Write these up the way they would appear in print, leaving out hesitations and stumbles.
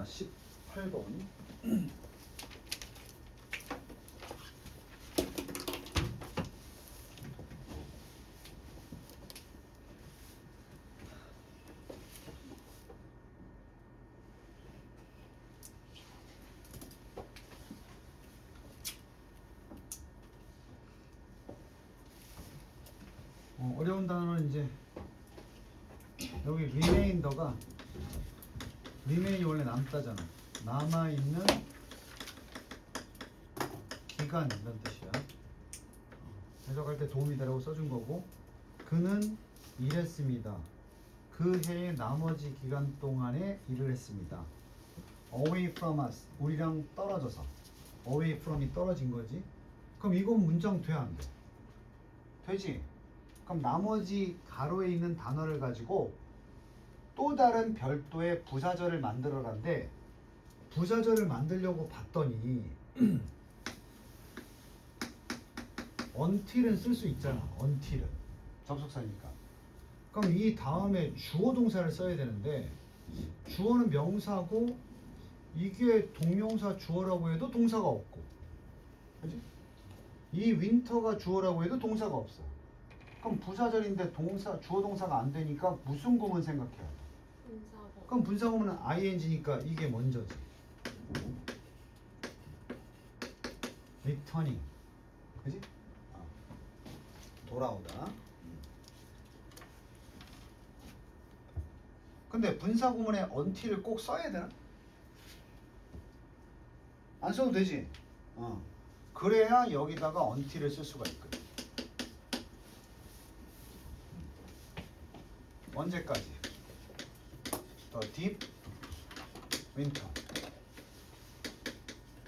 18번. 어려운 단어는 이제 여기 리메인더가 리메인이 원래 남다잖아. 남아있는 기간 이런 뜻이야. 해석할 때 도움이 되라고 써준 거고, 그는 일했습니다. 그 해의 나머지 기간 동안에 일을 했습니다. Away from us, 우리랑 떨어져서. Away from이 떨어진 거지. 그럼 이건 문장 돼, 안 돼? 되지? 그럼 나머지 가로에 있는 단어를 가지고 또 다른 별도의 부사절을 만들어란데, 부사절을 만들려고 봤더니 until은 쓸 수 있잖아. until은 접속사니까. 그럼 이 다음에 주어 동사를 써야 되는데, 주어는 명사고 이게 동명사 주어라고 해도 동사가 없고, 그지? 이 윈터가 주어라고 해도 동사가 없어. 그럼 부사절인데 동사 주어 동사가 안 되니까 무슨 구문 생각해야 돼? 분사고. 그럼 분사구문은 ing니까 이게 먼저지. returning, 그지? 돌아오다. 근데 분사구문에 until을 꼭 써야 되나? 안 써도 되지. 그래야 여기다가 until을 쓸 수가 있거든. 언제까지? The deep winter.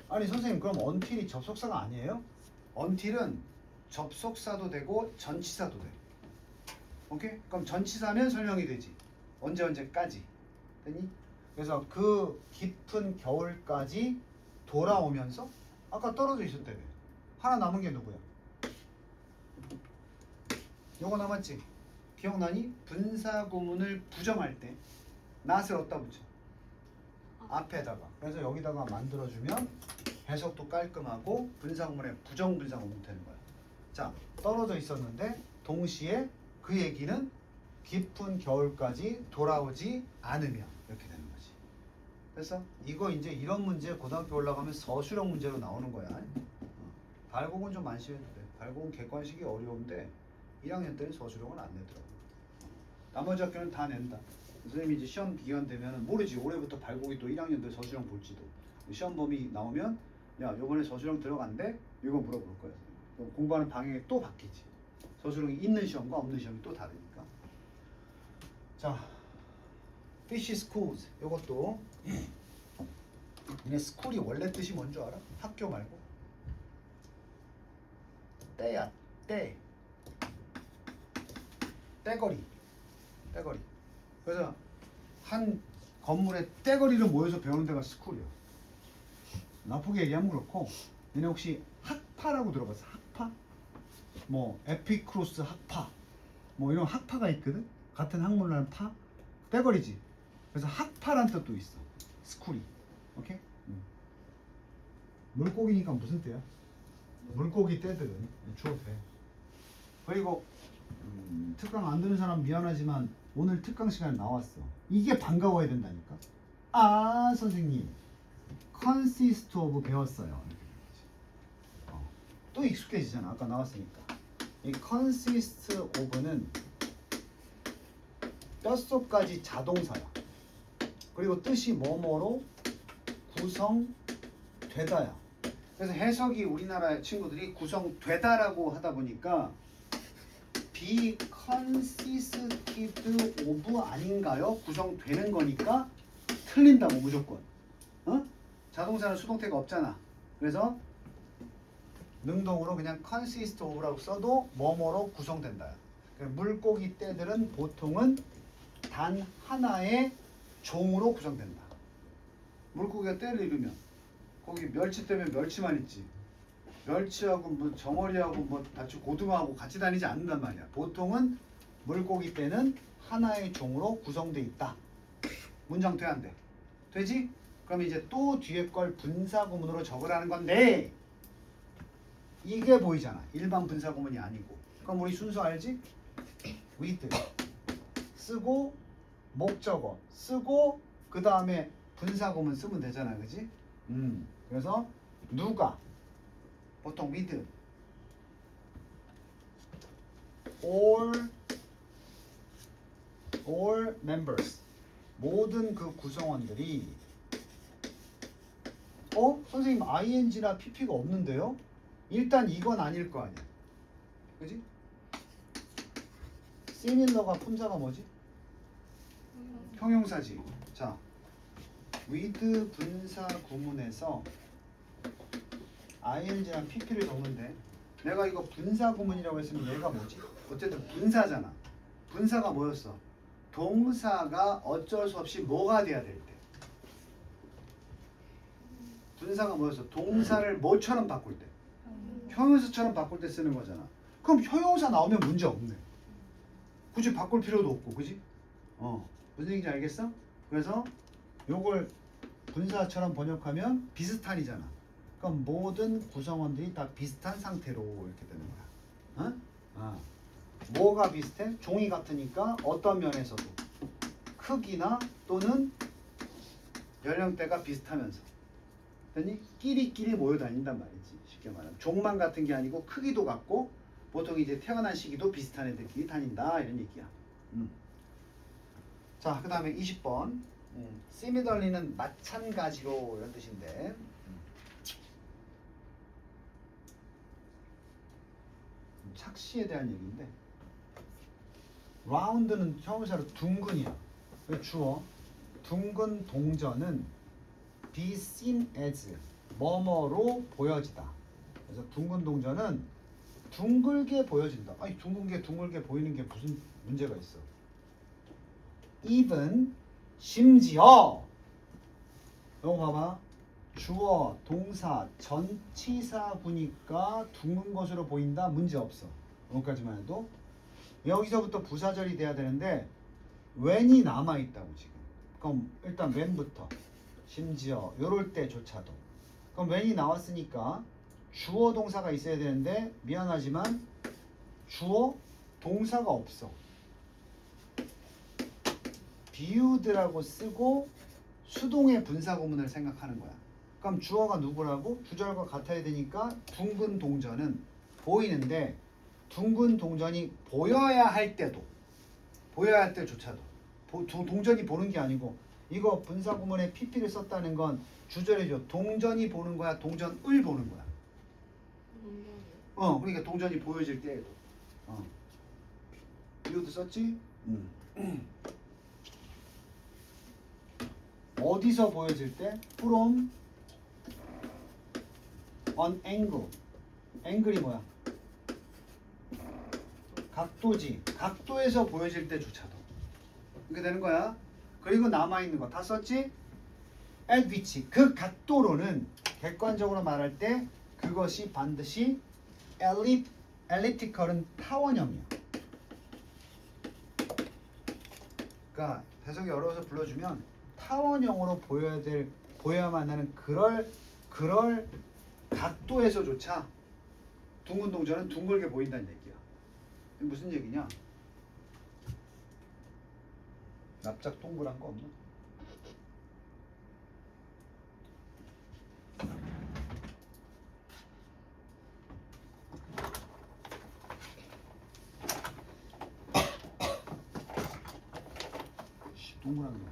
아니 선생님, 그럼 until이 접속사가 아니에요? until은 접속사도 되고 전치사도 돼. 오케이? 그럼 전치사면 설명이 되지. 언제까지 되니? 그래서 그 깊은 겨울까지 돌아오면서, 아까 떨어져 있었다며. 하나 남은 게 누구야? 요거 남았지? 기억나니? 분사구문을 부정할 때 not을 어디다 붙여? 앞에다가. 그래서 여기다가 만들어주면 해석도 깔끔하고 분사구문의 부정분사구문 되는 거야. 자, 떨어져 있었는데 동시에 그 얘기는 깊은 겨울까지 돌아오지 않으며, 이렇게 되는 거지. 그래서 이거 이제 이런 문제 고등학교 올라가면 서술형 문제로 나오는 거야. 발곡은 좀 안심해도 돼. 발곡은 객관식이 어려운데 1학년 때는 서술형을 안 내더라고. 나머지 학교는 다 낸다. 선생님이 이제 시험 기간 되면 모르지. 올해부터 발곡이 또 1학년 때 서술형 볼지도. 시험 범위 나오면 야, 요번에 서술형 들어간대? 이거 물어볼 거야. 그럼 공부하는 방향이 또 바뀌지. 서술형이 있는 시험과 없는 시험이 또 다르니까. 자, fish schools. 요것도 얘네 스쿨이 원래 뜻이 뭔 줄 알아? 학교 말고 때야. 때. 떼거리. 그래서 한 건물에 떼거리를 모여서 배우는 데가 스쿨이야. 나쁘게 얘기하면 그렇고, 얘네 혹시 학파라고 들어봤어? 학파? 뭐 에피크로스 학파, 뭐 이런 학파가 있거든. 같은 학문을 하는 파, 떼거리지. 그래서 학파란 뜻도 있어. 스쿨이. 오케이? 물고기니까 무슨 떼야? 물고기 떼들은 주어 돼. 그리고 특강 안 듣는 사람 미안하지만 오늘 특강 시간에 나왔어. 이게 반가워야 된다니까. 아 선생님, consist of 배웠어요. 또 익숙해지잖아. 아까 나왔으니까. 이 consist of는 뼛속까지 자동사야. 그리고 뜻이 뭐뭐로 구성되다야. 그래서 해석이 우리나라 친구들이 구성되다라고 하다 보니까 be consisted of 아닌가요? 구성되는 거니까 틀린다고 무조건. 자동사는 수동태가 없잖아. 그래서 능동으로 그냥 consist of라고 써도 뭐뭐로 구성된다. 물고기 떼들은 보통은 단 하나의 종으로 구성된다. 물고기가 떼를 이루면 거기 멸치 떼면 멸치만 있지. 멸치하고 뭐 정어리하고 뭐 같이 고등어하고 같이 다니지 않는단 말이야. 보통은 물고기 떼는 하나의 종으로 구성돼 있다. 문장 돼, 안 돼? 되지? 그럼 이제 또 뒤에 걸 분사구문으로 적으라는 건데 이게 보이잖아. 일반 분사구문이 아니고. 그럼 우리 순서 알지? with 쓰고 목적어 쓰고 그 다음에 분사구문 쓰면 되잖아, 그지? 그래서 누가 보통 with all members 모든 그 구성원들이 선생님 ing나 pp가 없는데요? 일단 이건 아닐 거 아니야, 그지? similar가 품사가 뭐지? 형용사지. 자, with 분사 구문에서 ing랑 pp를 적는데 내가 이거 분사 구문이라고 했으면 얘가 뭐지? 어쨌든 분사잖아. 분사가 뭐였어? 동사가 어쩔 수 없이 뭐가 돼야 될 때. 분사가 뭐였어? 동사를 뭐처럼 바꿀 때? 형용사처럼 바꿀 때 쓰는 거잖아. 그럼 형용사 나오면 문제 없네. 굳이 바꿀 필요도 없고, 그지? 무슨 얘기인지 알겠어? 그래서 요걸 분사처럼 번역하면 비슷한이잖아. 그럼 모든 구성원들이 다 비슷한 상태로 이렇게 되는 거야. 뭐가 비슷해? 종이 같으니까 어떤 면에서도 크기나 또는 연령대가 비슷하면서 됐니? 끼리끼리 모여 다닌단 말이지. 쉽게 말하면 종만 같은 게 아니고 크기도 같고 보통 이제 태어난 시기도 비슷한 애들끼리 다닌다 이런 얘기야. 자, 그 다음에 20번 similarly는 마찬가지로 이런 뜻인데 착시에 대한 얘기인데 round는 형용사로 둥근이야. 주어 둥근 동전은 be seen as 뭐뭐로 보여지다. 그래서 둥근 동전은 둥글게 보여진다. 아니 둥근 게 둥글게 보이는 게 무슨 문제가 있어? even 심지어 이거 봐봐. 주어, 동사, 전치사구니까 둥근 것으로 보인다. 문제 없어. 여기까지만 해도 여기서부터 부사절이 돼야 되는데 when이 남아있다고 지금. 그럼 일단 when부터 심지어 요럴 때조차도. 그럼 when이 나왔으니까 주어 동사가 있어야 되는데 미안하지만 주어 동사가 없어. viewed라고 쓰고 수동의 분사구문을 생각하는 거야. 그럼 주어가 누구라고? 주절과 같아야 되니까 둥근 동전은 보이는데 둥근 동전이 보여야 할 때도 보여야 할 때조차도 동전이 보는 게 아니고 이거 분사구문에 pp를 썼다는 건 주절이죠. 동전이 보는 거야? 동전을 보는 거야? 그러니까 동전이 보여질 때에도 viewed 썼지? 어디서 보여질 때? from an angle. angle이 뭐야? 각도지. 각도에서 보여질 때조차도. 이렇게 되는 거야. 그리고 남아있는 거 다 썼지? at which. 그 각도로는 객관적으로 말할 때 그것이 반드시 elliptical은 타원형이야. 그러니까 해석이 어려워서 불러주면 타원형으로 보여야만 하는 그럴 각도에서조차 둥근 동전은 둥글게 보인다는 얘기야. 이게 무슨 얘기냐? 납작 동그란 거 없나? 동그란 거 없네.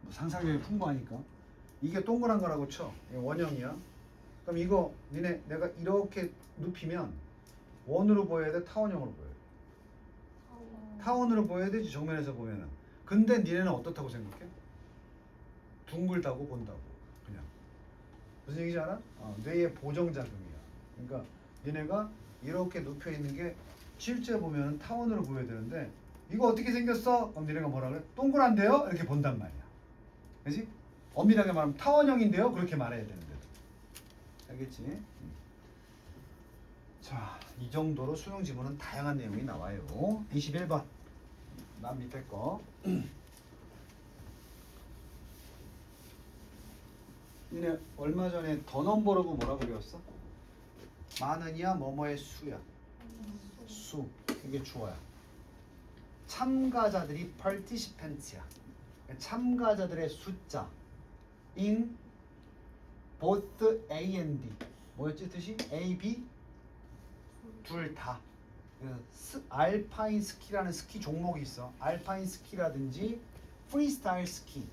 뭐 상상력이 풍부하니까 이게 동그란 거라고 쳐. 이게 원형이야. 그럼 이거 니네 내가 이렇게 눕히면 원으로 보여야 돼? 타원형으로 보여야 돼? 타원으로 보여야 되지 정면에서 보면은. 근데 니네는 어떻다고 생각해? 둥글다고 본다고 그냥. 무슨 얘기인지 알아? 뇌의 보정작용이야. 그러니까 니네가 이렇게 눕혀 있는 게 실제 보면 타원으로 보여야 되는데 이거 어떻게 생겼어? 그럼 니네가 뭐라 그래? 동그란데요? 이렇게 본단 말이야. 그지? 엄밀하게 말하면 타원형인데요? 그렇게 말해야 되는데. 알겠지? 자, 이 정도로 수능 지문은 다양한 내용이 나와요. 21번. 난 밑에 거. 니네 얼마 전에 더 넘버로고 뭐라고 배웠어? 많으냐 뭐뭐의 수야. 수. 이게 주어야. 참가자들이 participants야. 참가자들의 숫자. in both A and B. 뭐였지 뜻이? A, B 둘 다. 알파인 스키라는 스키 종목이 있어. 알파인 스키라든지 프리스타일 스키.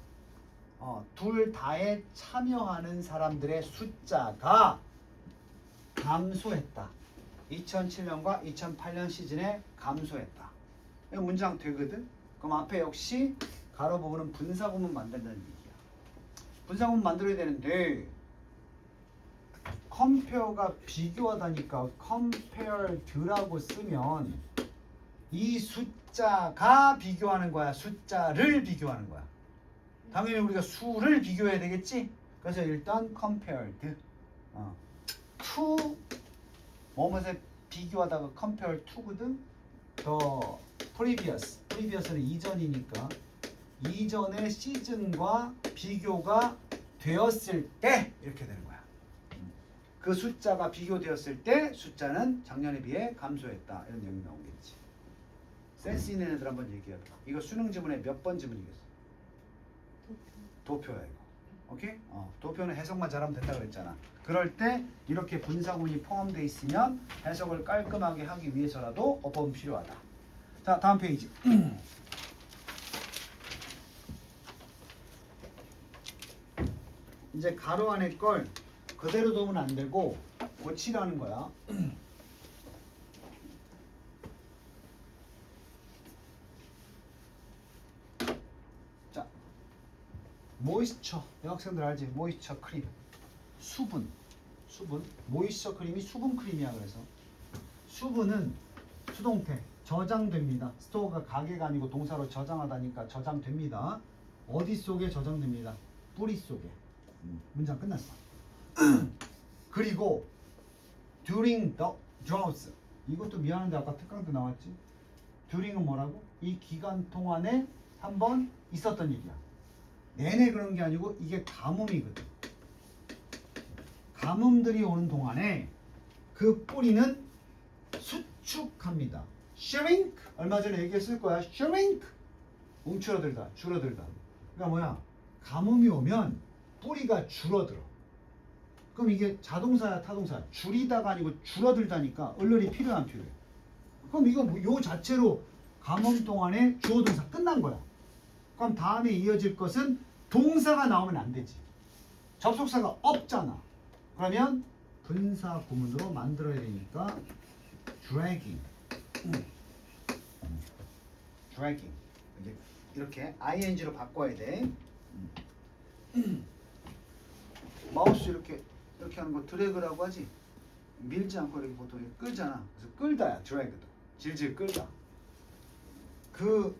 둘 다에 참여하는 사람들의 숫자가 감소했다. 2007년과 2008년 시즌에 감소했다. 이 문장 되거든? 그럼 앞에 역시 가로 부분은 분사구문 만든다는 얘기야. 분사구문 만들어야 되는데 compare가 비교하다니까 compared라고 쓰면 이 숫자가 비교하는 거야? 숫자를 비교하는 거야? 당연히 우리가 수를 비교해야 되겠지? 그래서 일단 compared to 뭐뭐에 비교하다가 compare to거든? 더 previous는 이전이니까 이전의 시즌과 비교가 되었을 때 이렇게 되는 거야. 그 숫자가 비교되었을 때 숫자는 작년에 비해 감소했다. 이런 내용이 나오겠지. 센스 있는 애들 한번 얘기해봐. 이거 수능 지문에 몇 번 지문이겠어? 도표야 이거. 오케이? 도표는 해석만 잘하면 된다 그랬잖아. 그럴 때 이렇게 분사구문이 포함되어 있으면 해석을 깔끔하게 하기 위해서라도 어법은 필요하다. 자, 다음 페이지. 이제 가로 안에 걸 그대로 두면 안 되고 고치라는 거야. 자, 모이스처. 여학생들 알지? 모이스처 크림. 수분. 모이스처 크림이 수분 크림이야. 그래서 수분은 수동태 저장됩니다. 스토어가 가게가 아니고 동사로 저장하다니까 저장됩니다. 어디 속에 저장됩니다? 뿌리 속에. 문장 끝났어. 그리고 during the droughts. 이것도 미안한데 아까 특강도 나왔지. during은 뭐라고? 이 기간 동안에 한번 있었던 일이야. 내내 그런 게 아니고 이게 가뭄이거든. 가뭄들이 오는 동안에 그 뿌리는 수축합니다. shrink. 얼마 전에 얘기했을 거야. shrink. 움츠러들다, 줄어들다. 그러니까 뭐야? 가뭄이 오면 뿌리가 줄어들어. 그럼 이게 자동사야 타동사야? 줄이다가 아니고 줄어들다니까 얼른이 필요해 안 필요해? 그럼 이거 요 자체로 가뭄 동안에 주어 동사 끝난 거야. 그럼 다음에 이어질 것은 동사가 나오면 안 되지. 접속사가 없잖아. 그러면 분사 구문으로 만들어야 되니까 dragging. dragging. 이렇게 ing로 바꿔야 돼. 마우스 이렇게 하는 거 드래그라고 하지. 밀지 않고 이렇게 보통 이렇게 끌잖아. 그래서 끌다야. 드래그도. 질질 끌다. 그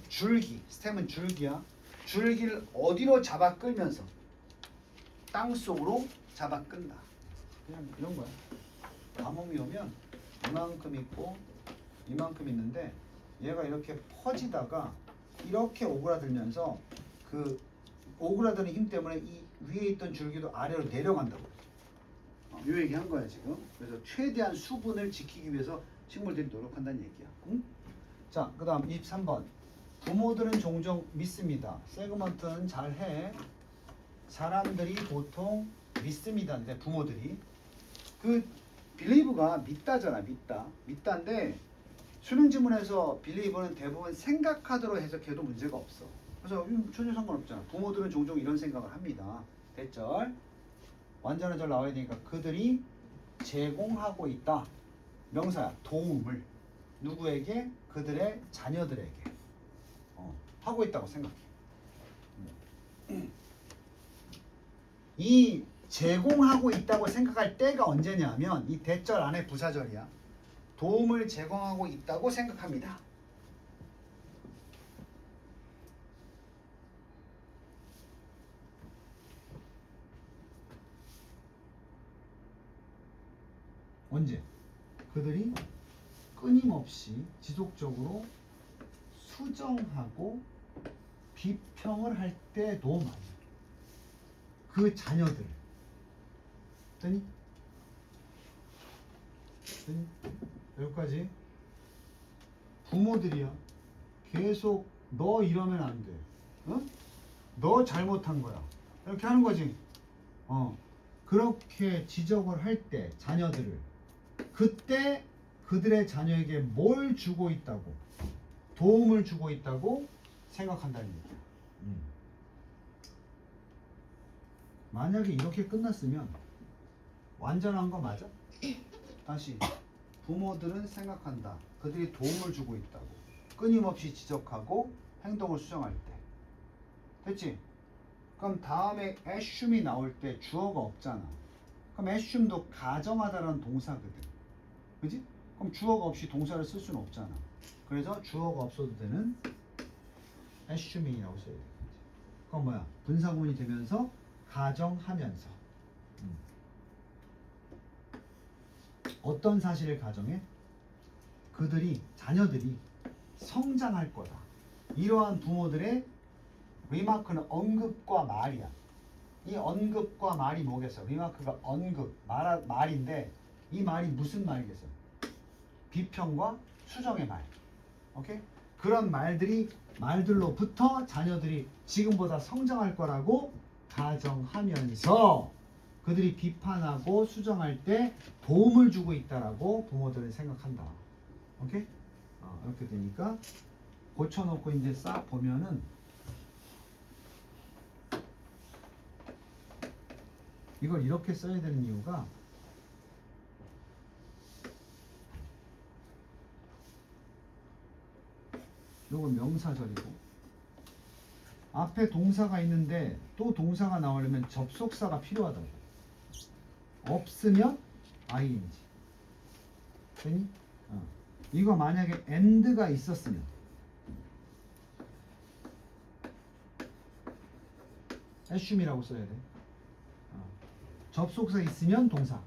줄기, 스템은 줄기야. 줄기를 어디로 잡아 끌면서 땅 속으로 잡아 끈다. 그냥 이런 거야. 가뭄이 오면 이만큼 있고 이만큼 있는데 얘가 이렇게 퍼지다가 이렇게 오그라들면서 그 오그라드는 힘 때문에 이 위에 있던 줄기도 아래로 내려간다고. 이 얘기 한 거야 지금. 그래서 최대한 수분을 지키기 위해서 식물들이 노력한다는 얘기야. 응? 자, 그 다음 23번. 부모들은 종종 믿습니다. 세그먼트는 잘해. 사람들이 보통 믿습니다인데 부모들이 그 believe가 믿다잖아. 믿다인데 수능 지문에서 believe는 대부분 생각하도록 해석해도 문제가 없어. 그래서 전혀 상관없잖아. 부모들은 종종 이런 생각을 합니다. 대절 완전한 절 나와야 되니까 그들이 제공하고 있다. 명사야. 도움을 누구에게? 그들의 자녀들에게 하고 있다고 생각해. 이 제공하고 있다고 생각할 때가 언제냐면 이 대절 안에 부사절이야. 도움을 제공하고 있다고 생각합니다. 언제? 그들이 끊임없이 지속적으로 수정하고 비평을 할 때도 말이야. 그 자녀들. 됐니? 됐니? 여기까지. 부모들이야. 계속 너 이러면 안 돼. 어? 너 잘못한 거야. 이렇게 하는 거지. 그렇게 지적을 할 때 자녀들을 그때 그들의 자녀에게 뭘 주고 있다고 도움을 주고 있다고 생각한다는 얘기야. 만약에 이렇게 끝났으면 완전한 거 맞아? 다시 부모들은 생각한다. 그들이 도움을 주고 있다고 끊임없이 지적하고 행동을 수정할 때 됐지? 그럼 다음에 assume이 나올 때 주어가 없잖아. 그럼 assume도 가정하다라는 동사거든. 그지? 그럼 주어가 없이 동사를 쓸 수는 없잖아. 그래서 주어가 없어도 되는 assuming이라고 써야 돼. 그건 뭐야? 분사구문이 되면서 가정하면서. 어떤 사실을 가정해? 그들이 자녀들이 성장할 거다. 이러한 부모들의 리마크는 언급과 말이야. 이 언급과 말이 뭐겠어? 리마크가 언급, 말인데 이 말이 무슨 말이겠어? 비평과 수정의 말. 오케이? 그런 말들로부터 자녀들이 지금보다 성장할 거라고 가정하면서 그들이 비판하고 수정할 때 도움을 주고 있다라고 부모들은 생각한다. 오케이? 이렇게 되니까 고쳐놓고 이제 싹 보면은 이걸 이렇게 써야 되는 이유가 요건 명사절이고 앞에 동사가 있는데 또 동사가 나오려면 접속사가 필요하다고. 없으면 ing. 되니? 이거 만약에 and가 있었으면 assume이라고 써야 돼. 접속사 있으면 동사,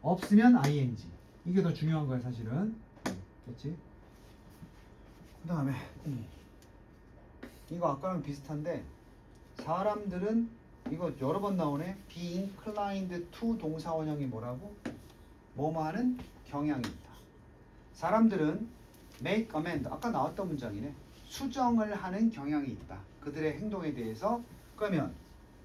없으면 ing. 이게 더 중요한 거야 사실은. 그렇지? 그 다음에 이거 아까랑 비슷한데 사람들은 이거 여러 번 나오네. be inclined to 동사 원형이 뭐라고? 뭐뭐 하는 경향이 있다. 사람들은 make amend 아까 나왔던 문장이네. 수정을 하는 경향이 있다. 그들의 행동에 대해서. 그러면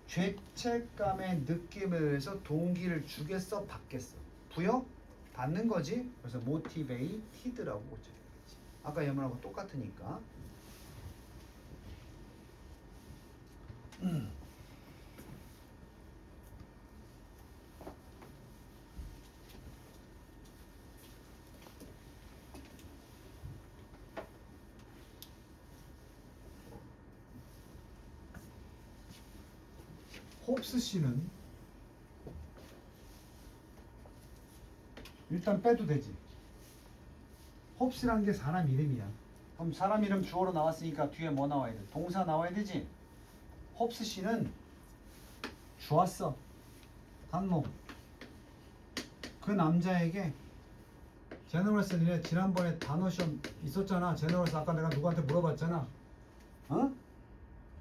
죄책감의 느낌에 의해서 동기를 주겠어 받겠어? 부여? 받는 거지. 그래서 motivated라고 고쳐야겠지. 아까 예문하고 똑같으니까. 홉스 씨는 일단 빼도 되지. 홉스란 게 사람 이름이야. 그럼 사람 이름 주어로 나왔으니까 뒤에 뭐 나와야 돼? 동사 나와야 되지. 홉스 씨는 좋았어. 단모. 그 남자에게 제너럴스는 지난번에 단어 시험 있었잖아. 제너럴스 아까 내가 누구한테 물어봤잖아.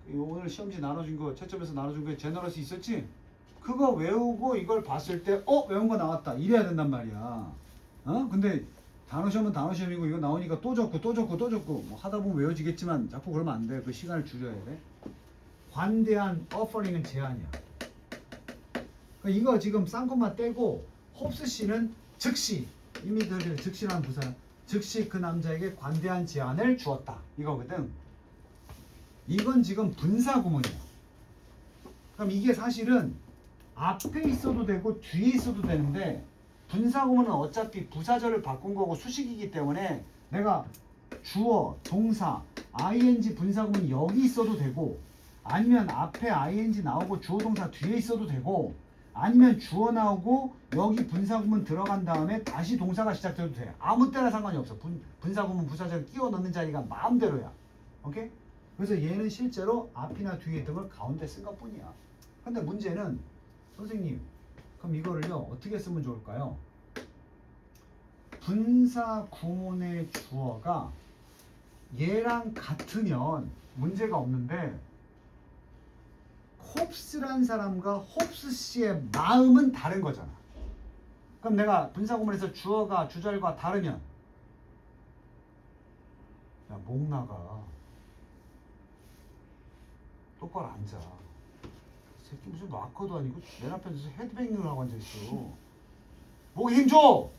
오늘 시험지 나눠준 거 채점에서 나눠준 거에 제너럴스 있었지? 그거 외우고 이걸 봤을 때 외운 거 나왔다 이래야 된단 말이야. 근데 단어 시험은 단어 시험이고 이거 나오니까 또 적고 뭐 하다 보면 외워지겠지만 자꾸 그러면 안 돼. 그 시간을 줄여야 돼. 관대한 offering 제안이야. 그러니까 이거 지금 쌍콤마 떼고 홉스 씨는 즉시 이미 들 즉시라는 부사 즉시 그 남자에게 관대한 제안을 주었다 이거거든. 이건 지금 분사 구문이야. 그럼 이게 사실은 앞에 있어도 되고 뒤에 있어도 되는데 분사 구문은 어차피 부사절을 바꾼 거고 수식이기 때문에 내가 주어, 동사, ing 분사 구문이 여기 있어도 되고 아니면 앞에 ing 나오고 주어 동사 뒤에 있어도 되고 아니면 주어 나오고 여기 분사 구문 들어간 다음에 다시 동사가 시작돼도 돼. 아무 때나 상관이 없어. 분사 구문 부사절 끼워 넣는 자리가 마음대로야. 오케이? 그래서 얘는 실제로 앞이나 뒤에 등을 가운데 쓴 것뿐이야. 근데 문제는 선생님 그럼 이거를요 어떻게 쓰면 좋을까요? 분사 구문의 주어가 얘랑 같으면 문제가 없는데 홉스란 사람과 홉스 씨의 마음은 다른 거잖아. 그럼 내가 분사구문에서 주어가 주절과 다르면 야, 목 나가. 똑바로 앉아. 이 새끼 무슨 마커도 아니고 맨 앞에 서 헤드뱅잉을 하고 앉아있어. 목에 힘줘!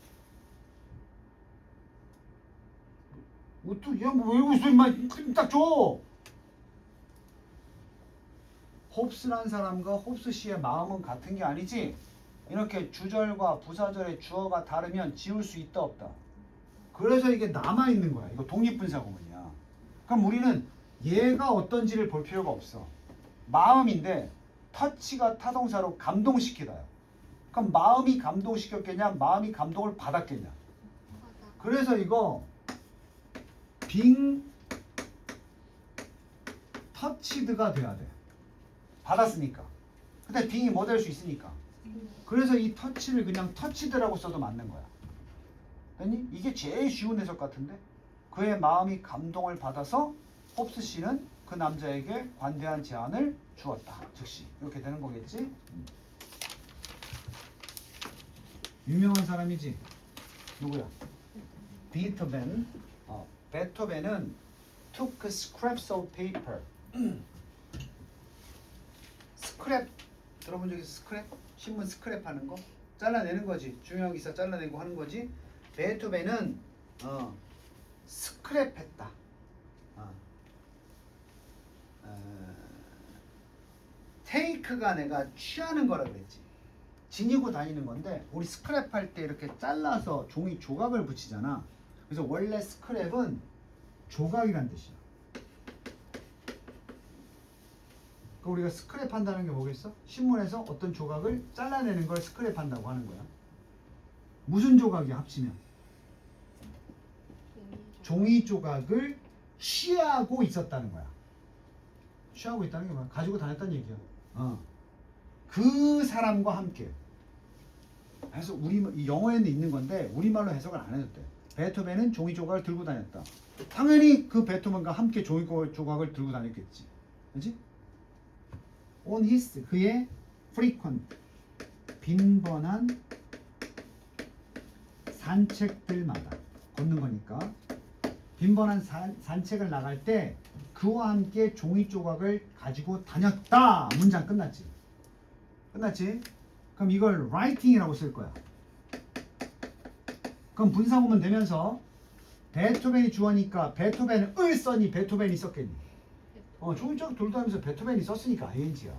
또, 야, 뭐 왜 웃어, 임마. 힘 딱 줘! 홉스란 사람과 홉스 씨의 마음은 같은 게 아니지. 이렇게 주절과 부사절의 주어가 다르면 지울 수 있다 없다. 그래서 이게 남아있는 거야. 이거 독립분사구문이야. 그럼 우리는 얘가 어떤지를 볼 필요가 없어. 마음인데 터치가 타동사로 감동시키다요. 그럼 마음이 감동시켰겠냐? 마음이 감동을 받았겠냐? 그래서 이거 빙 터치드가 돼야 돼. 받았으니까. 근데 빙이 뭐 될 수 있으니까. 그래서 이 터치를 그냥 터치드라고 써도 맞는 거야. 됐니? 이게 제일 쉬운 해석 같은데? 그의 마음이 감동을 받아서 홉스 씨는 그 남자에게 관대한 제안을 주었다. 즉시 이렇게 되는 거겠지? 유명한 사람이지? 누구야? 비토벤. 베토벤은 took scraps of paper. 스크랩 들어본 적 있어? 스크랩? 신문 스크랩 하는 거? 잘라내는 거지. 중요한 기사 잘라내고 하는 거지. 베토벤은 스크랩 했다. 테이크가 내가 취하는 거라 그랬지. 지니고 다니는 건데 우리 스크랩 할 때 이렇게 잘라서 종이 조각을 붙이잖아. 그래서 원래 스크랩은 조각이란 뜻이야. 그럼 우리가 스크랩 한다는 게 뭐겠어? 신문에서 어떤 조각을 잘라내는 걸 스크랩 한다고 하는 거야. 무슨 조각이야 합치면? 종이 조각을 취하고 있었다는 거야. 취하고 있다는 게 뭐야? 가지고 다녔다는 얘기야. 그 사람과 함께. 그래서 우리 영어에는 있는 건데 우리말로 해석을 안 해도 돼. 베토벤은 종이 조각을 들고 다녔다. 당연히 그 베토벤과 함께 종이 조각을 들고 다녔겠지. 그렇지? On his 그의 frequent 빈번한 산책들마다 걷는 거니까 빈번한 산책을 나갈 때 그와 함께 종이 조각을 가지고 다녔다. 문장 끝났지? 끝났지? 그럼 이걸 writing이라고 쓸 거야. 그럼 분사구문 되면서 베토벤이 주어니까 베토벤을 써니 베토벤이 썼겠니? 종이 조각 들고 다니면서 베토벤이 썼으니까 ing야.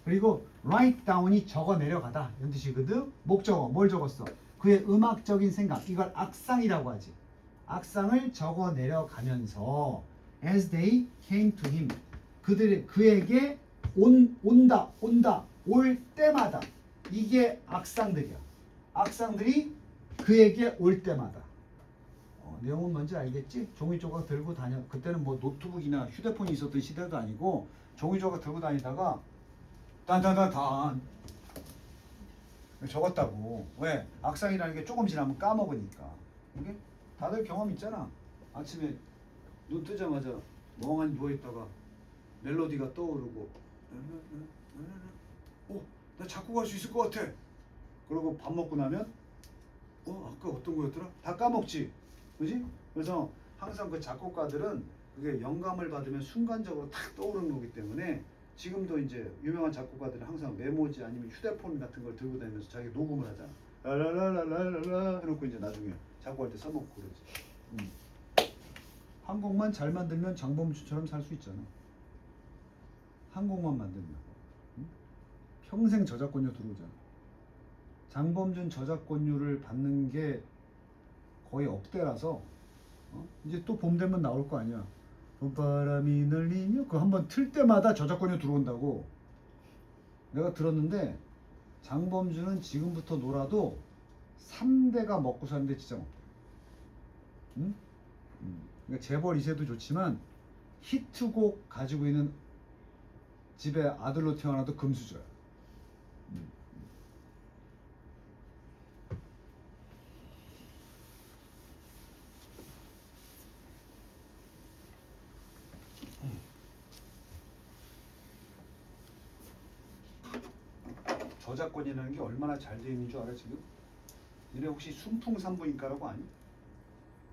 그리고 write down이 적어 내려가다 이런 뜻이거든. 목적어 뭘 적었어? 그의 음악적인 생각 이걸 악상이라고 하지. 악상을 적어 내려가면서 as they came to him 그에게 온다 올 때마다 이게 악상들이야. 악상들이 그에게 올 때마다 내용은 뭔지 알겠지? 종이 조각 들고 다녀. 그때는 뭐 노트북이나 휴대폰이 있었던 시대도 아니고 종이 조각 들고 다니다가 딴 적었다고. 왜? 악상이라는 게 조금 지나면 까먹으니까. 이게 다들 경험 있잖아. 아침에 눈 뜨자마자 멍하니 누워있다가 멜로디가 떠오르고 나 작곡할 수 있을 것 같아. 그러고 밥 먹고 나면 아까 어떤 거였더라? 다 까먹지. 그지? 그래서 항상 그 작곡가들은 그게 영감을 받으면 순간적으로 탁 떠오르는 거기 때문에 지금도 이제 유명한 작곡가들은 항상 메모지 아니면 휴대폰 같은 걸 들고 다니면서 자기 녹음을 하잖아. 라라라라라라 해놓고 이제 나중에 작곡할 때 써먹고 그러지. 한 곡만 잘 만들면 장범준처럼 살 수 있잖아. 한 곡만 만들면 평생 저작권료 들어오잖아. 장범준 저작권료를 받는 게 거의 억대라서 이제 또 봄 되면 나올 거 아니야. 봄바람이 날리며 그거 한번 틀 때마다 저작권료 들어온다고 내가 들었는데 장범준은 지금부터 놀아도 3대가 먹고 사는데 진짜 먹고. 응? 그러니까 재벌 2세도 좋지만 히트곡 가지고 있는 집에 아들로 태어나도 금수저야. 저작권이라는 게 얼마나 잘 돼 있는 줄 알아 지금? 니네 혹시 순풍산부인과라고 아니?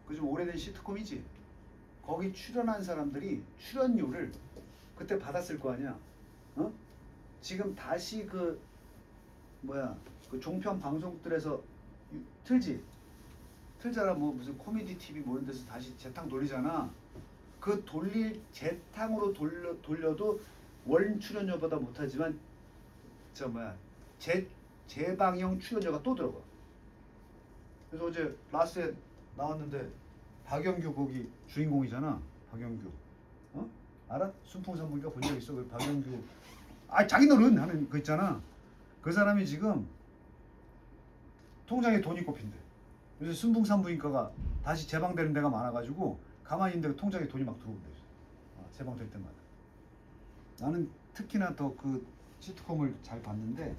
그 좀 오래된 시트콤이지? 거기 출연한 사람들이 출연료를 그때 받았을 거 아니야? 어? 지금 다시 그 뭐야 그 종편 방송들에서 틀지? 틀잖아. 뭐 무슨 코미디 TV 뭐 이런 데서 다시 재탕 돌리잖아. 그 돌릴 재탕으로 돌려도 원 출연료보다 못하지만 저 뭐야 재방영 출연료가 또 들어가. 그래서 어제 라스에 나왔는데 박영규 거기 주인공이잖아. 박영규. 어? 알아? 순풍산부인과 본 적 있어? 그 박영규. 아 자기 노릇 하는 거 있잖아. 그 사람이 지금 통장에 돈이 꼽힌대. 그래서 순풍산부인과가 다시 재방되는 데가 많아가지고 가만히 있는데 통장에 돈이 막 들어온대. 재방될 때마다. 나는 특히나 더 그 시트콤을 잘 봤는데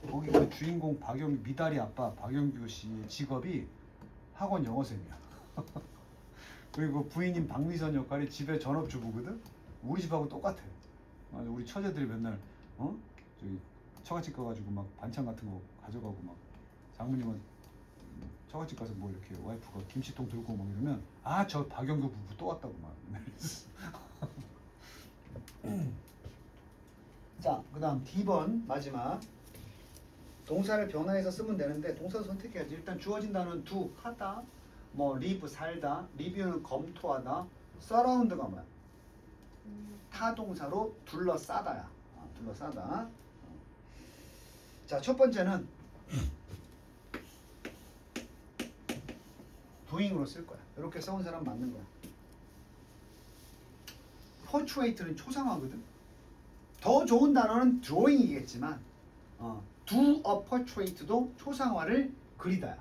거기 그 주인공 박영규 미다리 아빠 박영규 씨의 직업이 학원 영어쌤이야. 그리고 부인인 박미선 역할이 집에 전업주부거든. 우리 집하고 똑같아. 우리 처제들이 맨날 저기 처갓집 가가지고 막 반찬 같은 거 가져가고 막 장모님은 처갓집 가서 뭐 이렇게 와이프가 김치통 들고 막 이러면 아 저 박영규 부부 또 왔다고 막. 자, 그 다음 D번 마지막 동사를 변화해서 쓰면 되는데 동사 선택해야지. 일단 주어진 단어는 do 하다, 뭐 live 살다, review는 검토하다, surround가 뭐야? 타동사로 둘러싸다야. 둘러싸다. 자, 첫 번째는 doing으로 쓸 거야. 이렇게 써온 사람 맞는 거야. portrait는 초상화거든. 더 좋은 단어는 drawing이겠지만 do a portrait도 초상화를 그리다야.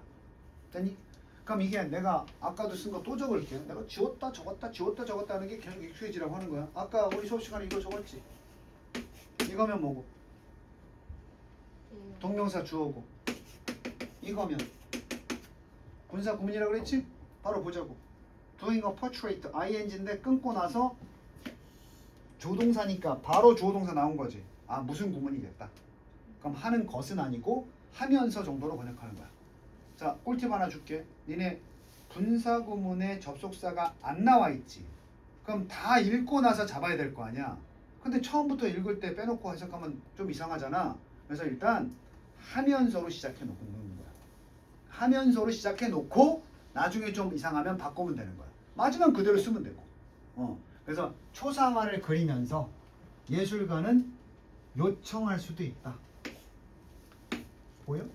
됐니? 그럼 이게 내가 아까도 쓴 거 또 적을게. 내가 지웠다 적었다 지웠다 적었다 하는 게 계속 익숙해지라고 하는 거야. 아까 우리 수업 시간에 이거 적었지? 이거면 뭐고? 동명사 주어고. 이거면 군사 구문이라고 그랬지? 바로 보자고. doing a portrait ing인데 끊고 나서 조동사니까 바로 주어동사 나온 거지. 아 무슨 구문이겠다. 그럼 하는 것은 아니고 하면서 정도로 번역하는 거야. 자, 꿀팁 하나 줄게. 니네 분사 구문에 접속사가 안 나와 있지. 그럼 다 읽고 나서 잡아야 될 거 아니야. 근데 처음부터 읽을 때 빼놓고 해석하면 좀 이상하잖아. 그래서 일단 하면서로 시작해 놓는 거야. 하면서로 시작해 놓고 나중에 좀 이상하면 바꾸면 되는 거야. 마지막 그대로 쓰면 되고. 그래서 초상화를 그리면서 예술가는 요청할 수도 있다. 보여?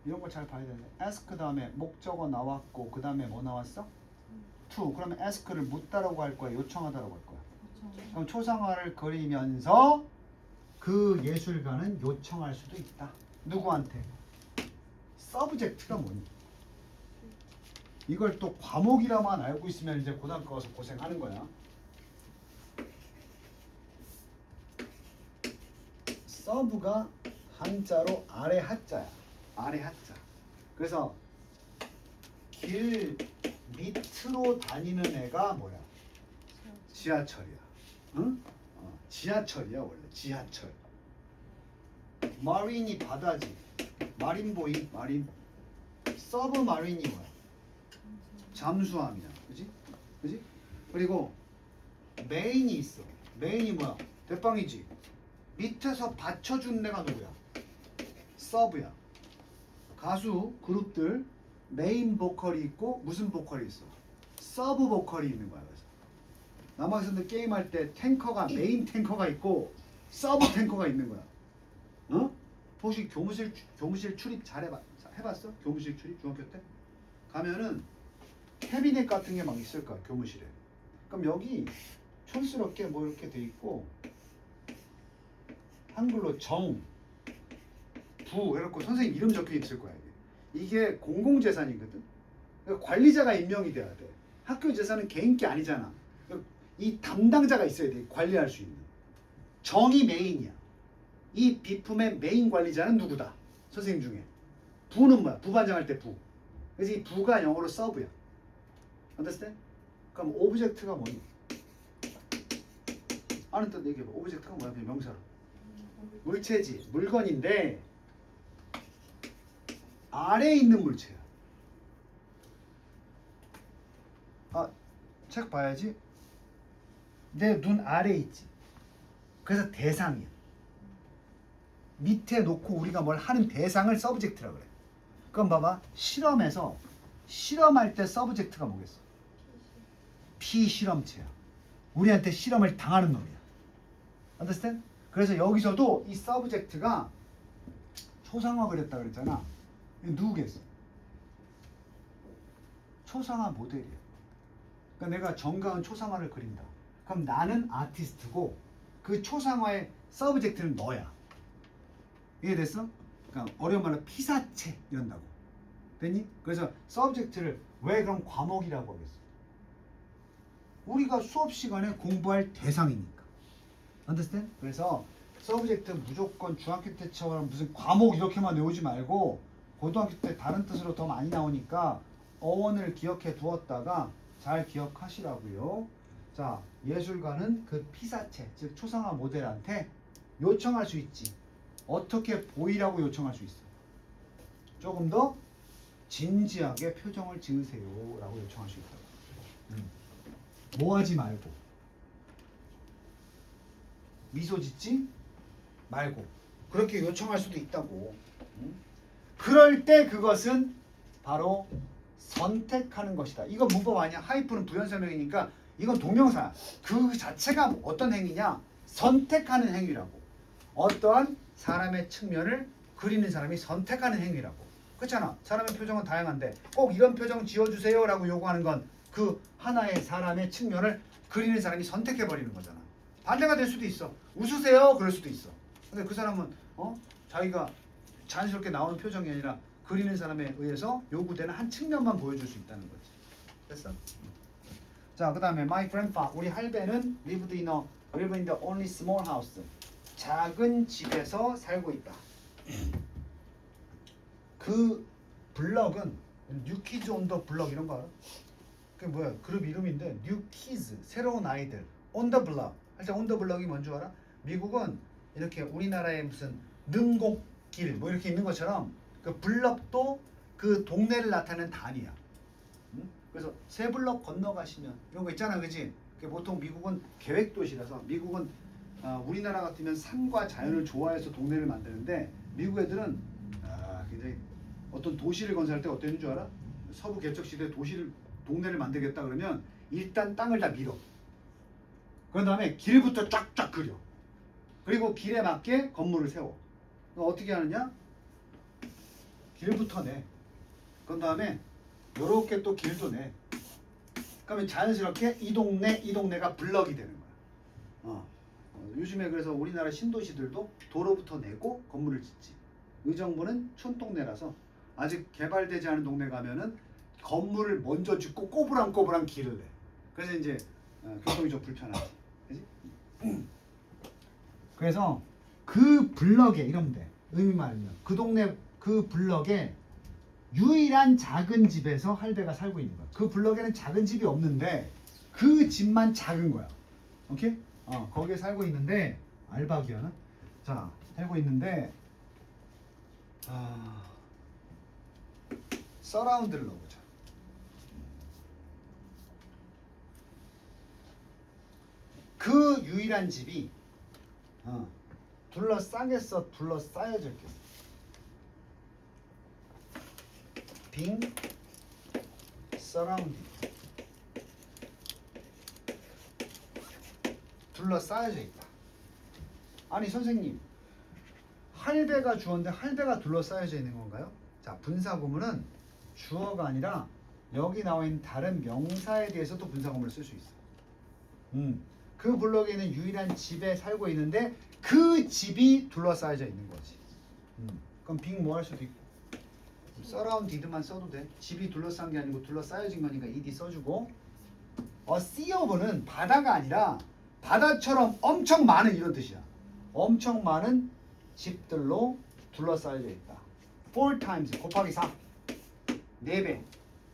이런 거 잘 봐야 되는데 ask 다음에 목적어 나왔고 그 다음에 뭐 나왔어? to. 그러면 ask를 묻다라고 할 거야? 요청하다라고 할 거야? 그럼 초상화를 그리면서 그 예술가는 요청할 수도 있다. 누구한테? subject가 뭐니? 이걸 또 과목이라만 알고 있으면 이제 고등학교 가서 고생하는 거야. 서브가 한자로 아래 하자야. 아래 하자. 그래서 길 밑으로 다니는 애가 뭐야? 지하철이야. 응? 지하철이야 원래. 지하철. 마린이 바다지. 마린보이 마린. 서브 마린이 뭐야? 잠수함이야. 그지? 그지? 그리고 메인이 있어. 메인이 뭐야? 대빵이지. 밑에서 받쳐준 애가 누구야? 서브야. 가수 그룹들 메인 보컬이 있고 무슨 보컬이 있어? 서브 보컬이 있는 거야. 그래서 남학생들 게임할 때 탱커가 메인 탱커가 있고 서브 탱커가 있는 거야. 혹시 교무실 출입 잘 해봤어? 교무실 출입 중학교 때? 가면은 캐비넷 같은 게 막 있을 거야 교무실에. 그럼 여기 촌스럽게 뭐 이렇게 돼 있고 한글로 정, 부 이렇게 선생님 이름 적혀 있을 거야. 이게 공공재산이거든. 그러니까 관리자가 임명이 돼야 돼. 학교 재산은 개인 게 아니잖아. 이 담당자가 있어야 돼. 관리할 수 있는. 정이 메인이야. 이 비품의 메인 관리자는 누구다? 선생님 중에. 부는 뭐야? 부반장할 때 부. 그래서 이 부가 영어로 서브야. understand? 그럼 오브젝트가 뭐니? 아는 뜻 얘기해봐. 오브젝트가 뭐야? 그냥 명사로. 물체지. 물건인데 아래에 있는 물체야. 아, 책 봐야지. 내 눈 아래에 있지. 그래서 대상이야. 밑에 놓고 우리가 뭘 하는 대상을 서브젝트라고 그래. 그럼 봐봐. 실험에서 실험할 때 서브젝트가 뭐겠어? 피실험체야. 우리한테 실험을 당하는 놈이야. understand? 그래서 여기서도 이 서브젝트가 초상화 그렸다 그랬잖아. 이거 누구겠어? 초상화 모델이야. 그러니까 내가 정가은 초상화를 그린다. 그럼 나는 아티스트고 그 초상화의 서브젝트는 너야. 이해됐어? 그러니까 어려운 말로 피사체 이런다고. 됐니? 그래서 서브젝트를 왜 그럼 과목이라고 하겠어? 우리가 수업 시간에 공부할 대상이니까. understand? 그래서 서브젝트 무조건 중학교 때처럼 무슨 과목 이렇게만 외우지 말고 고등학교 때 다른 뜻으로 더 많이 나오니까 어원을 기억해 두었다가 잘 기억하시라고요. 자, 예술가는 그 피사체, 즉 초상화 모델한테 요청할 수 있지. 어떻게 보이라고 요청할 수 있어? 조금 더 진지하게 표정을 지으세요 라고 요청할 수 있다고. 뭐 하지 말고 미소 짓지 말고 그렇게 요청할 수도 있다고. 그럴 때 그것은 바로 선택하는 것이다. 이건 문법 아니야. 하이프는 부연설명이니까 이건 동명사야. 그 자체가 어떤 행위냐? 선택하는 행위라고. 어떠한 사람의 측면을 그리는 사람이 선택하는 행위라고. 그렇잖아. 사람의 표정은 다양한데 꼭 이런 표정 지어주세요 라고 요구하는 건 그 하나의 사람의 측면을 그리는 사람이 선택해버리는 거잖아. 반대가 될 수도 있어. 웃으세요 그럴 수도 있어. 근데 그 사람은 자기가 자연스럽게 나오는 표정이 아니라 그리는 사람에 의해서 요구되는 한 측면만 보여줄 수 있다는 거지. 됐어? 자, 그 다음에 my grandpa, 우리 할배는 lived in the only small house. 작은 집에서 살고 있다. 그 블럭은 New Kids on the Block 이런 거 알아? 그게 뭐야? 그룹 이름인데 New Kids, 새로운 아이들 on the block. 할 때 on the block이 뭔 줄 알아? 미국은 이렇게 우리나라에 무슨 능곡길 뭐 이렇게 있는 것처럼 그 블럭도 그 동네를 나타내는 단위야. 응? 그래서 세 블럭 건너가시면 이런 거 있잖아, 그지? 보통 미국은 계획도시라서 미국은 우리나라 같으면 산과 자연을 좋아해서 동네를 만드는데 미국 애들은 굉장히 어떤 도시를 건설할 때 어땠는 줄 알아? 서부 개척 시대 동네를 만들겠다 그러면 일단 땅을 다 밀어. 그런 다음에 길부터 쫙쫙 그려. 그리고 길에 맞게 건물을 세워. 어떻게 하느냐? 길부터 내. 그런 다음에 요렇게 또 길도 내. 그러면 자연스럽게 이 동네가 블럭이 되는 거야. 요즘에 그래서 우리나라 신도시들도 도로부터 내고 건물을 짓지. 의정부는 촌동네라서 아직 개발되지 않은 동네 가면은 건물을 먼저 짓고 꼬부랑꼬부랑 길을 내. 그래서 이제 교통이 좀 불편하지. 그지? 그래서 그 블럭에 이러면 돼. 의미 말하면 그 동네 그 블럭에 유일한 작은 집에서 할배가 살고 있는 거야. 그 블럭에는 작은 집이 없는데 그 집만 작은 거야. 오케이? 거기에 살고 있는데 알바기어는 자 살고 있는데 서라운드를 넣어보자. 그 유일한 집이 둘러싸겠어, 둘러싸여졌겠어. being surrounded. 둘러싸여져 있다. 아니 선생님, 할배가 주어인데 할배가 둘러싸여져 있는 건가요? 자, 분사구문은 주어가 아니라 여기 나와 있는 다른 명사에 대해서도 분사구문을 쓸 수 있어. 그 블록에는 유일한 집에 살고 있는데 그 집이 둘러싸여져 있는 거지. 그럼 being 뭐 할 수도 있고 surrounded만 써도 돼. 집이 둘러싼 게 아니고 둘러싸여진 거니까 ed 써주고. sea of는 바다가 아니라 바다처럼 엄청 많은 이런 뜻이야. 엄청 많은 집들로 둘러싸여져 있다. 4 times 곱하기 4 4배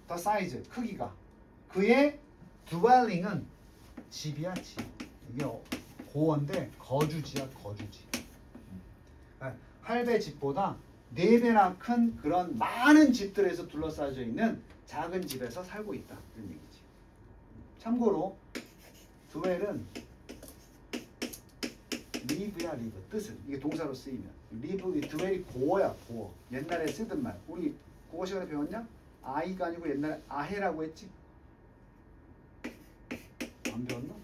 더 사이즈 크기가. 그의 dwelling은 집이야 집. 이게 고어인데 거주지야 거주지. 할배 집보다 네 배나 큰 그런 많은 집들에서 둘러싸여 있는 작은 집에서 살고 있다 이런 얘기지. 참고로 드웰은 live야 live 뜻은 이게 동사로 쓰이면 live 드웰이 고어야 고어. 옛날에 쓰던 말. 우리 국어 시간에 배웠냐? 아이가 아니고 옛날에 아해라고 했지. 안 배웠나?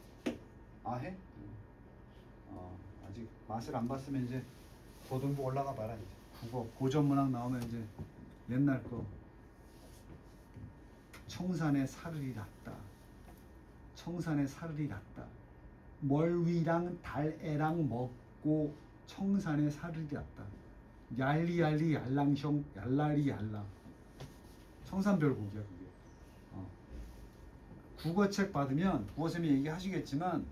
아해? 아직 맛을 안 봤으면 이제 고등부 올라가 봐라 이제. 국어 고전문학 나오면 이제 옛날 거 청산의 사르리 났다. 청산의 사르리 났다. 멀위랑 달애랑 먹고 청산의 사르리 났다. 얄리얄리 얄랑숑 얄라리 얄랑. 청산별곡이야 그게. 국어책 받으면 국어쌤이 얘기하시겠지만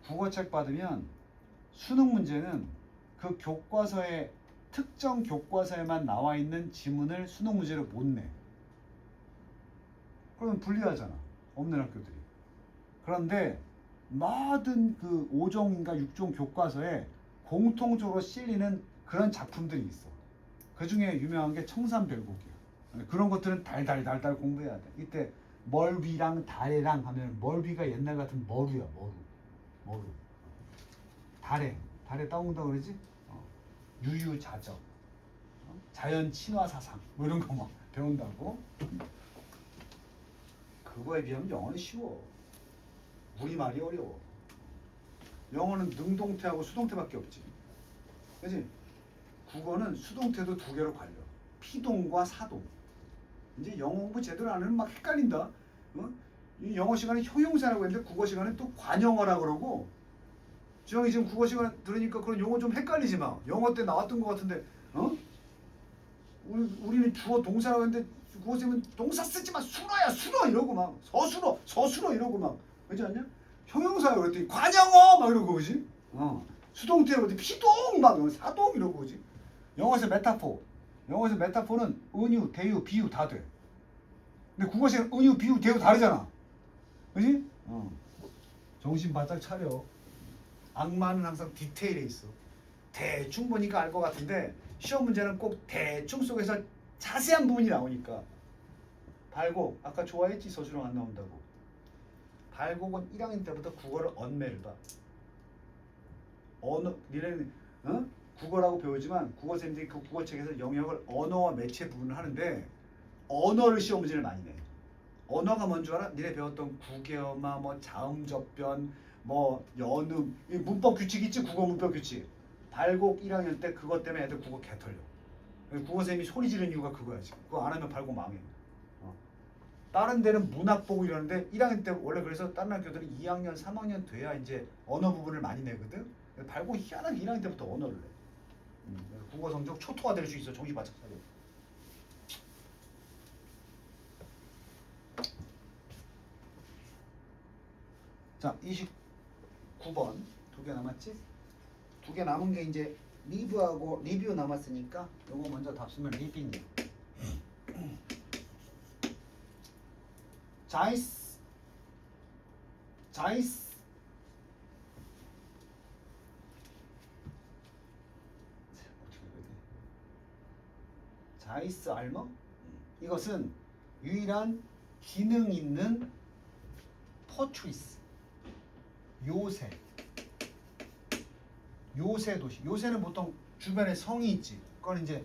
국어책 받으면 수능 문제는 그 교과서에 특정 교과서에만 나와 있는 지문을 수능 문제로 못 내. 그러면 불리하잖아. 없는 학교들이. 그런데 모든 그 5종인가 6종 교과서에 공통적으로 실리는 그런 작품들이 있어. 그 중에 유명한 게 청산별곡이야. 그런 것들은 달달달달 공부해야 돼. 이때 멀비랑 달애랑 하면 멀비가 옛날 같은 머루야. 머루. 달애 따온다 그러지? 유유자적, 자연 친화 사상 뭐 이런 거 막 배운다고. 그거에 비하면 영어는 쉬워. 우리말이 어려워. 영어는 능동태하고 수동태밖에 없지. 그렇지? 국어는 수동태도 두 개로 갈려. 피동과 사동. 이제 영어 공부 제대로 안 하면 막 헷갈린다. 이 영어 시간에 효용사라고 했는데 국어 시간에 또 관용어라고 그러고. 주영이 지금 국어 시간 들으니까 그런 용어 좀 헷갈리지 마. 영어 때 나왔던 것 같은데, 우리는 주어 동사라고 했는데 국어쌤은 동사 쓰지 마. 수로 이러고 막 서수로 이러고 막 그렇지 않냐? 형용사야 그랬더니 관용어 막 이러고 그지? 수동태야 그랬더니 피동 막 사동 이러고 그지? 영어에서 메타포는 은유, 대유, 비유 다 돼. 근데 국어에서는 은유, 비유, 대유 다르잖아. 그지? 정신 바짝 차려. 악마는 항상 디테일에 있어. 대충 보니까 알 것 같은데 시험 문제는 꼭 대충 속에서 자세한 부분이 나오니까. 발곡 아까 좋아했지. 서술형 안 나온다고. 발곡은 1학년 때부터 국어를 언매를 봐. 니네는 국어라고 배우지만 국어쌤들이 그 국어책에서 영역을 언어와 매체 부분을 하는데 언어를 시험 문제를 많이 내. 언어가 뭔 줄 알아? 니네 배웠던 국어마 뭐 자음접변 뭐 연음 이 문법 규칙 있지? 국어 문법 규칙. 발곡 1학년 때 그것 때문에 애들 국어 개털려. 국어쌤이 소리 지르는 이유가 그거야 지금. 그거 안 하면 발곡 망해. 다른 데는 문학 보고 이러는데 1학년 때 원래 그래서 다른 학교들은 2학년, 3학년 돼야 이제 언어 부분을 많이 내거든. 발곡 희한하게 1학년 때부터 언어를 내. 국어 성적 초토화 될 수 있어. 정신 바짝 차려. 자, 29번 두 개 남았지? 두 개 남은 게 이제 리뷰하고 리뷰 남았으니까 요거 먼저 답 쓰면 리뷰입니다. 자이스 어떻게 해야 돼? 자이스 알머? 이것은 유일한 기능 있는 포트리스 요새 도시. 요새는 보통 주변에 성이 있지. 그건 이제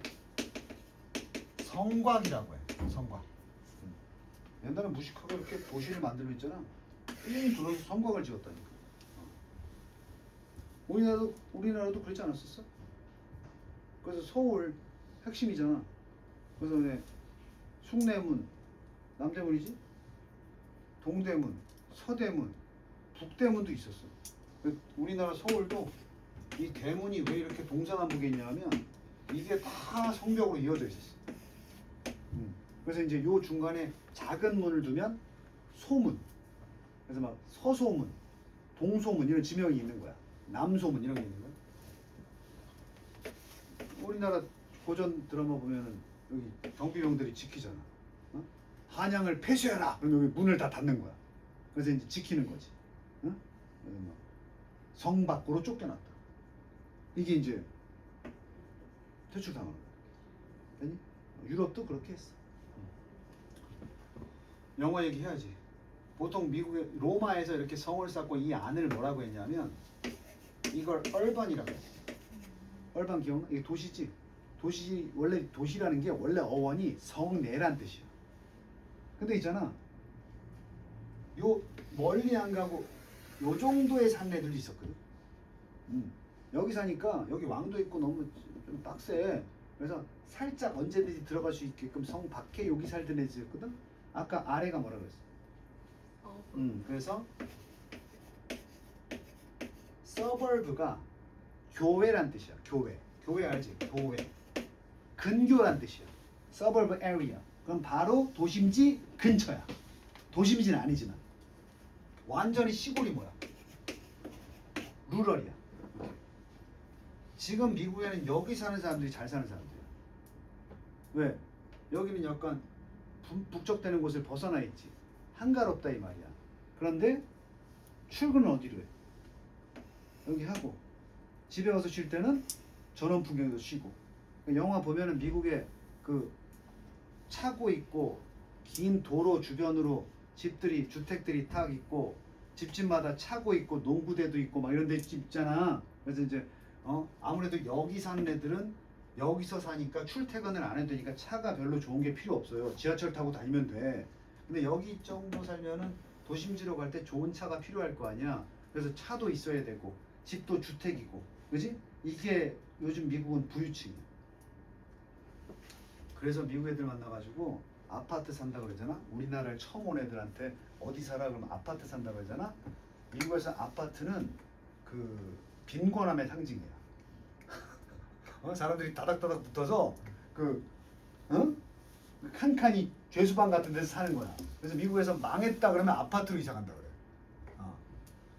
성곽이라고 해. 성곽. 옛날에 무식하게 이렇게 도시를 만들어 있잖아. 삥 둘러서 성곽을 지었다니까. 우리나라도 그렇지 않았었어? 그래서 서울 핵심이잖아. 그래서 숭례문, 남대문이지? 동대문, 서대문, 북대문도 있었어. 우리나라 서울도 이 대문이 왜 이렇게 동서남북에 있냐면 이게 다 성벽으로 이어져 있었어. 그래서 이제 요 중간에 작은 문을 두면 소문. 그래서 막 서소문, 동소문 이런 지명이 있는 거야. 남소문 이런 게 있는 거야. 우리나라 고전 드라마 보면은 여기 경비병들이 지키잖아. 한양을 폐쇄해라. 그러면 여기 문을 다 닫는 거야. 그래서 이제 지키는 거지. 성 밖으로 쫓겨났다. 이게 이제 퇴출당하는 거야. 됐니? 유럽도 그렇게 했어. 영어 얘기해야지. 보통 미국의 로마에서 이렇게 성을 쌓고 이 안을 뭐라고 했냐면 이걸 얼번이라고 했어. 얼번 기억나? 이게 도시지. 도시 원래 도시라는 게 원래 어원이 성내란 뜻이야. 근데 있잖아. 요 멀리 안 가고 요 정도에 산 애들도 있었거든. 여기 사니까 여기 왕도 있고 너무 좀 빡세. 그래서 살짝 언제든지 들어갈 수 있게끔 성 밖에 여기 살던 애들이었거든. 아까 아래가 뭐라 그랬어? 그래서 서버브가 교회란 뜻이야. 교회. 교회 알지? 교회. 근교란 뜻이야. 서버브 에리아. 그럼 바로 도심지 근처야. 도심지는 아니지만 완전히 시골이 뭐야? 루럴이야. 지금 미국에는 여기 사는 사람들이 잘 사는 사람들이야. 왜? 여기는 약간 북적대는 곳을 벗어나 있지. 한가롭다 이 말이야. 그런데 출근은 어디로 해? 여기 하고 집에 와서 쉴 때는 전원 풍경에서 쉬고. 영화 보면은 미국에 그 차고 있고 긴 도로 주변으로 집들이 주택들이 탁 있고 집집마다 차고 있고 농구대도 있고 막 이런 데 있잖아. 그래서 이제 아무래도 여기 사는 애들은 여기서 사니까 출퇴근을 안 해도 되니까 차가 별로 좋은 게 필요 없어요. 지하철 타고 다니면 돼. 근데 여기 정도 살면은 도심지로 갈 때 좋은 차가 필요할 거 아니야. 그래서 차도 있어야 되고 집도 주택이고, 그지? 이게 요즘 미국은 부유층이야. 그래서 미국 애들 만나가지고 아파트 산다 그러잖아. 우리나라를 처음 온 애들한테 어디 살아 그러면 아파트 산다 그러잖아. 미국에서 아파트는 그 빈곤함의 상징이야. 사람들이 다닥다닥 붙어서 칸칸이 죄수방 같은 데서 사는 거야. 그래서 미국에서 망했다 그러면 아파트로 이사 간다 그래.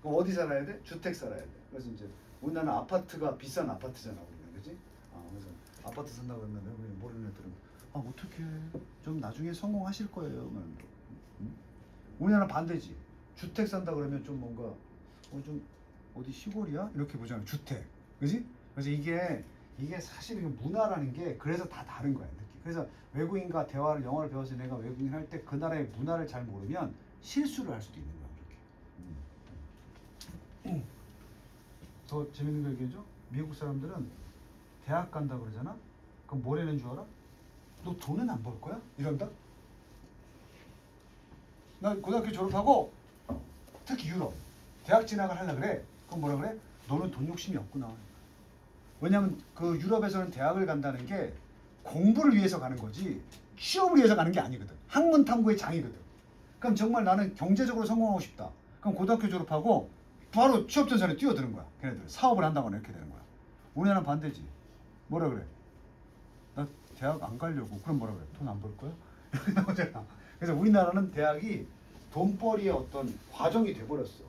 그럼 어디 살아야 돼? 주택 살아야 돼. 그래서 이제 우리나라는 아파트가 비싼 아파트잖아, 우리는, 그렇지? 그래서 아파트 산다 그러면 우리 모르는 애들은 어떡해, 좀 나중에 성공하실 거예요. 우리나라 반대지. 주택 산다 그러면 좀 뭔가 좀 어디 시골이야? 이렇게 보잖아. 주택, 그렇지? 그래서 이게 사실 문화라는 게 그래서 다 다른 거야, 느낌. 그래서 외국인과 대화를 영어를 배워서 내가 외국인 할 때 그 나라의 문화를 잘 모르면 실수를 할 수도 있는 거야, 그렇게. 더 재밌는 거 얘기해줘. 미국 사람들은 대학 간다 그러잖아. 그럼 뭐라는 줄 알아? 너 돈은 안 벌 거야? 이런다. 나 고등학교 졸업하고 특히 유럽 대학 진학을 하려 그래. 그럼 뭐라 그래? 너는 돈 욕심이 없구나. 왜냐면 그 유럽에서는 대학을 간다는 게 공부를 위해서 가는 거지 취업을 위해서 가는 게 아니거든. 학문 탐구의 장이거든. 그럼 정말 나는 경제적으로 성공하고 싶다. 그럼 고등학교 졸업하고 바로 취업 전선에 뛰어드는 거야. 걔네들 사업을 한다거나 이렇게 되는 거야. 우리나라는 반대지. 뭐라 그래? 나 대학 안 가려고. 그럼 뭐라 그래? 돈 안 벌 거야? 이렇게 나오잖아. 그래서 우리나라는 대학이 돈벌이의 어떤 과정이 돼버렸어.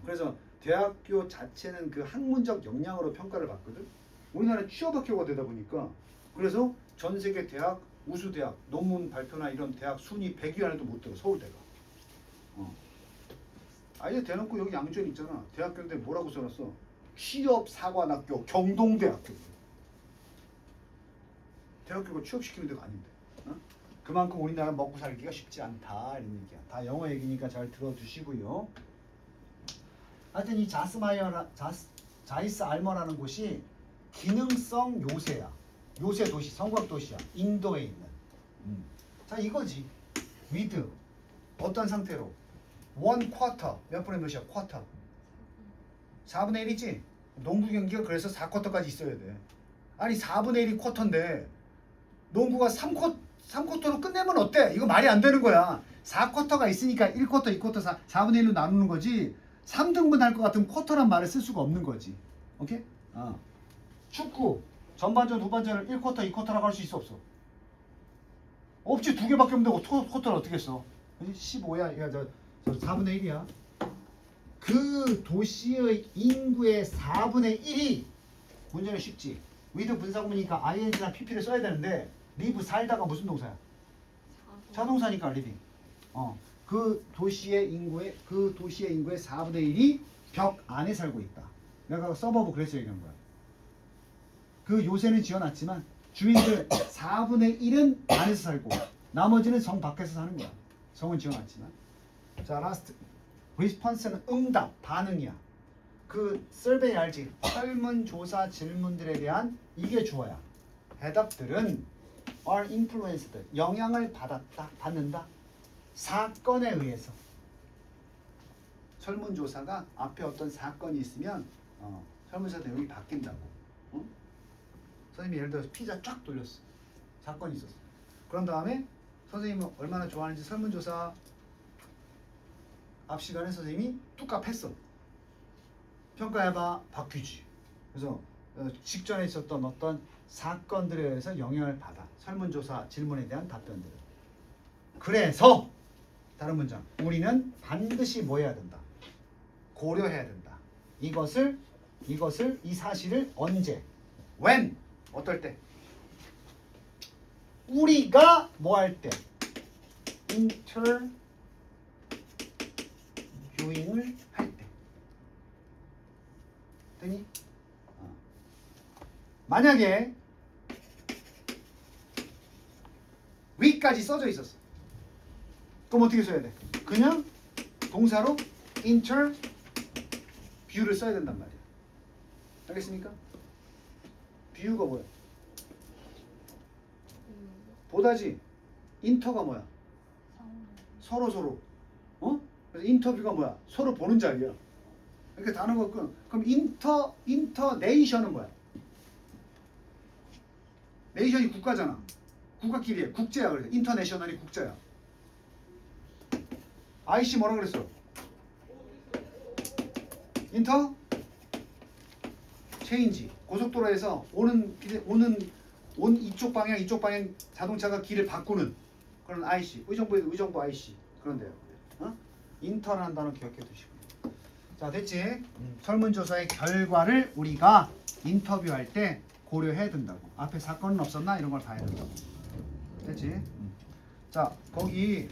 그래서 대학교 자체는 그 학문적 역량으로 평가를 받거든. 우리나라는 취업학교가 되다 보니까 그래서 전 세계 대학 우수 대학 논문 발표나 이런 대학 순위 100위 안에도 못 들어. 서울대가. 아예 대놓고 여기 양주에 있잖아. 대학교인데 뭐라고 써놨어? 취업사관학교 경동대학교. 대학교가 취업시키는 데가 아닌데. 그만큼 우리나라 먹고 살기가 쉽지 않다 이런 얘기야. 다 영어 얘기니까 잘 들어두시고요. 하여튼 이 자이스 알머라는 곳이 기능성 요새야. 요새 도시, 성곽 도시야. 인도에 있는. 자 이거지. 위드 어떤 상태로? 원 쿼터 몇 분의 몇이야? 쿼터 4분의 1이지? 농구 경기가 그래서 4쿼터까지 있어야 돼. 아니 4분의 1이 쿼터인데 농구가 3쿼터로 끝내면 어때? 이거 말이 안 되는 거야. 4쿼터가 있으니까 1쿼터, 2쿼터, 4분의 1로 나누는 거지 3등분 할 것 같으면 쿼터란 말을 쓸 수가 없는 거지. 오케이? 축구 전반전, 후반전을 1쿼터, 2쿼터라고 할 수 있어 없어? 없지. 두 개밖에 없는데 쿼터를 어떻게 써? 15야. 저 4분의 1이야. 그 도시의 인구의 4분의 1이 문제는 쉽지. 위드 분사구문이니까 ing나 pp를 써야 되는데 리브 살다가 무슨 동사야? 자동사니까 리빙. 그 도시의 인구의 4분의 1이 벽 안에 살고 있다. 내가 서버브 그래서 얘기한 거야. 그 요새는 지어놨지만 주민들 4분의 1은 안에서 살고 나머지는 성 밖에서 사는 거야. 성은 지어놨지만. 자, 라스트. 리스폰스는 응답, 반응이야. 그 설베이 알지? 설문조사 질문들에 대한 이게 주어야. 대답들은 are influenced, 영향을 받는다. 사건에 의해서. 설문조사가 앞에 어떤 사건이 있으면 설문조사 내용이 바뀐다고. 선생님이 예를 들어서 피자 쫙 돌렸어. 사건이 있었어. 그런 다음에 선생님은 얼마나 좋아하는지 설문조사 앞 시간에 선생님이 뚝갑 했어. 평가해봐 바뀌지. 그래서 직전에 있었던 어떤 사건들에 의해서 영향을 받아. 설문조사 질문에 대한 답변들을. 그래서 다른 문장. 우리는 반드시 뭐 해야 된다. 고려해야 된다. 이것을 이 사실을 언제? when? 어떨 때? 우리가 뭐 할 때? interviewing을 할 때. 되니? 만약에 위까지 써져 있었어. 그럼 어떻게 써야 돼? 그냥 동사로 interview를 써야 된단 말이야. 알겠습니까? 비유가 뭐야? 보다지. 인터가 뭐야? 서로. 그래서 인터뷰가 뭐야? 서로 보는 자리야. 이렇게 단어가 그럼 인터네이션은 뭐야? 네이션이 국가잖아. 국가끼리 해. 국제야. 그래서 인터내셔널이 국제야. IC 뭐라 그랬어? 인터 체인지. 고속도로에서 오는 이쪽 방향 자동차가 길을 바꾸는 그런 IC. 의정부 IC. 그런데요. 인터라는 단어 기억해 두시고요. 자, 됐지? 설문조사의 결과를 우리가 인터뷰할 때 고려해야 된다고. 앞에 사건은 없었나? 이런 걸 봐야 된다고. 됐지? 자, 거기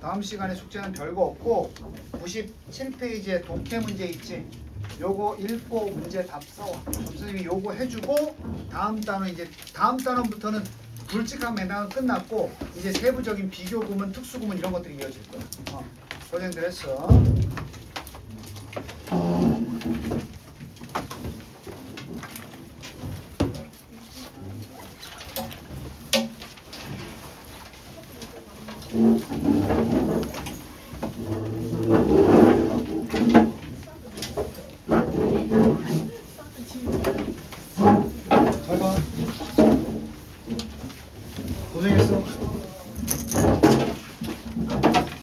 다음 시간에 숙제는 별거 없고 97페이지에 독해 문제 있지? 요거 읽고 문제 답 써와. 선생님이 요거 해주고 다음 단원부터는 굵직한 맥락은 끝났고 이제 세부적인 비교 구문, 특수 구문 이런 것들이 이어질 거야. 고생들 했어.